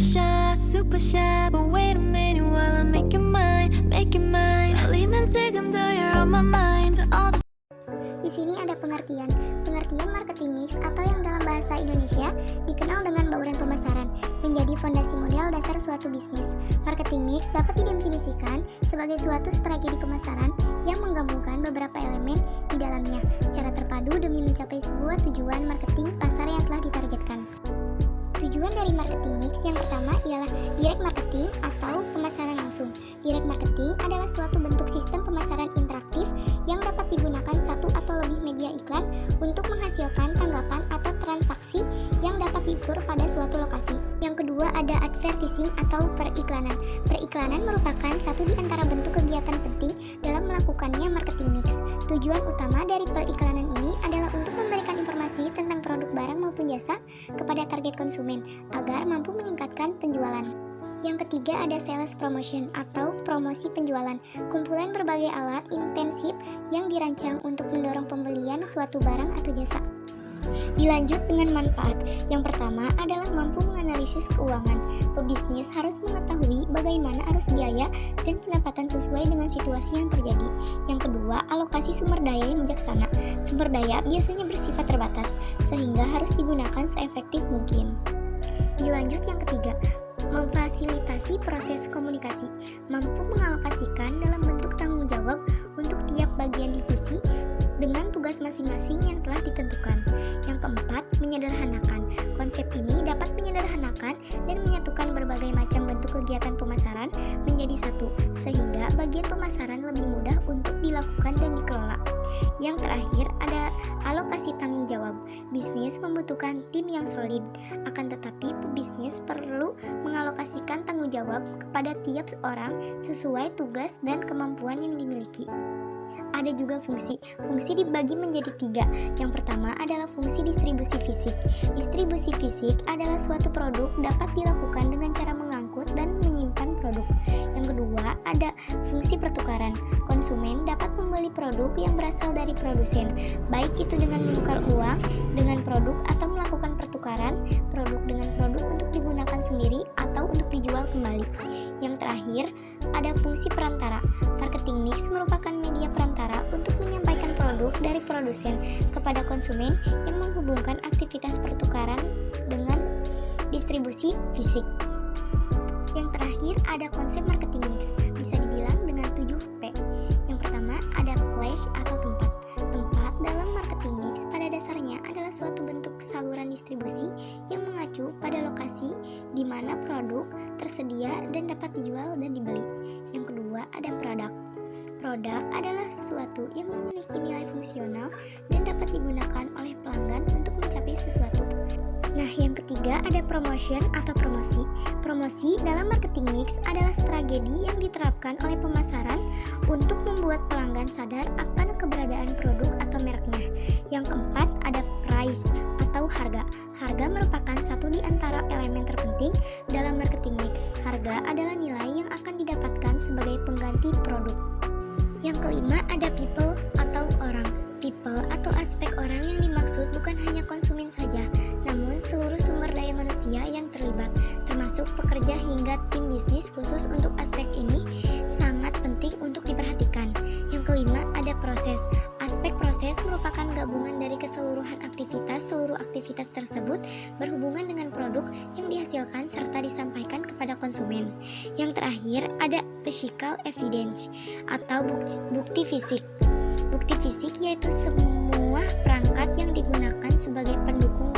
super shy, but wait a minute while I make it mine. 떨리는 지금도 you're on my mind. All the Di sini ada pengertian. Pengertian marketing mix atau yang dalam bahasa Indonesia dikenal dengan bauran pemasaran, menjadi fondasi modal dasar suatu bisnis. Marketing mix dapat didefinisikan sebagai suatu strategi pemasaran yang menggabungkan beberapa elemen di dalamnya secara terpadu demi mencapai sebuah tujuan marketing pasar yang telah ditargetkan. Tujuan dari marketing mix yang pertama ialah direct marketing atau pemasaran langsung. Direct marketing adalah suatu bentuk sistem pemasaran interaktif yang dapat digunakan satu atau lebih media iklan untuk menghasilkan tanggapan atau transaksi yang dapat diukur pada suatu lokasi. Yang kedua ada advertising atau periklanan. Periklanan merupakan satu di antara bentuk kegiatan penting dalam melakukannya marketing mix. Tujuan utama dari periklanan ini adalah untuk memberikan informasi tentang produk barang maupun jasa kepada target konsumen agar mampu meningkatkan penjualan. Yang ketiga ada sales promotion atau promosi penjualan, kumpulan berbagai alat intensif yang dirancang untuk mendorong pembelian suatu barang atau jasa. Dilanjut dengan manfaat. Yang pertama adalah mampu menganalisis keuangan. Pebisnis harus mengetahui bagaimana arus biaya dan pendapatan sesuai dengan situasi yang terjadi. Yang kedua, alokasi sumber daya yang bijaksana. Sumber daya biasanya bersifat terbatas, sehingga harus digunakan seefektif mungkin. Dilanjut yang ketiga, memfasilitasi proses komunikasi, mampu mengalokasikan dalam bentuk tanggung jawab untuk tiap bagian divisi dengan tugas masing-masing yang telah ditentukan. Yang keempat, menyederhanakan. Konsep ini dapat menyederhanakan dan menyatukan berbagai macam bentuk kegiatan pemasaran menjadi satu, sehingga bagian pemasaran lebih mudah untuk dilakukan dan dikelola. Yang terakhir ada alokasi tanggung jawab. Bisnis membutuhkan tim yang solid, akan tetapi pebisnis perlu mengalokasikan tanggung jawab kepada tiap orang sesuai tugas dan kemampuan yang dimiliki. Ada juga fungsi. Fungsi dibagi menjadi 3. Yang pertama adalah fungsi distribusi fisik. Distribusi fisik adalah suatu produk dapat dilakukan dengan cara mengangkut dan menyimpan produk. Yang kedua ada fungsi pertukaran. Konsumen dapat membeli produk yang berasal dari produsen, baik itu dengan menukar uang dengan produk atau melakukan pertukaran produk dengan produk untuk digunakan sendiri atau untuk dijual kembali. Yang terakhir ada fungsi perantara. Marketing mix merupakan media perantara untuk menyampaikan produk dari produsen kepada konsumen yang menghubungkan aktivitas pertukaran dengan distribusi fisik. Yang terakhir ada konsep marketing mix, bisa dibilang dengan 7P. Yang pertama ada place atau tempat. Tempat dalam marketing mix pada dasarnya adalah suatu bentuk saluran distribusi yang mengacu pada lokasi di mana produk tersedia dan dapat dijual dan dibeli. Yang kedua ada produk. Produk adalah sesuatu yang memiliki nilai fungsional dan dapat digunakan oleh pelanggan untuk mencapai sesuatu. Nah, yang ketiga ada promotion atau promosi. Promosi dalam marketing mix adalah strategi yang diterapkan oleh pemasaran untuk membuat pelanggan sadar akan keberadaan produk atau mereknya. Yang keempat ada price atau harga. Harga merupakan satu di antara elemen terpenting dalam marketing mix. Harga adalah nilai yang akan didapatkan sebagai pengganti produk. Yang kelima ada people atau orang. People atau aspek orang yang dimaksud bukan hanya konsumen saja, namun seluruh sumber daya manusia yang terlibat, termasuk pekerja hingga tim bisnis. Khusus untuk aspek ini sangat penting untuk diperhatikan. Yang kelima ada proses. Aspek proses merupakan gabungan dari keseluruhan aktivitas. Seluruh aktivitas tersebut berhubungan dengan produk yang dihasilkan serta disampaikan kepada konsumen. Yang terakhir ada physical evidence atau bukti fisik. Bukti fisik yaitu semua perangkat yang digunakan sebagai pendukung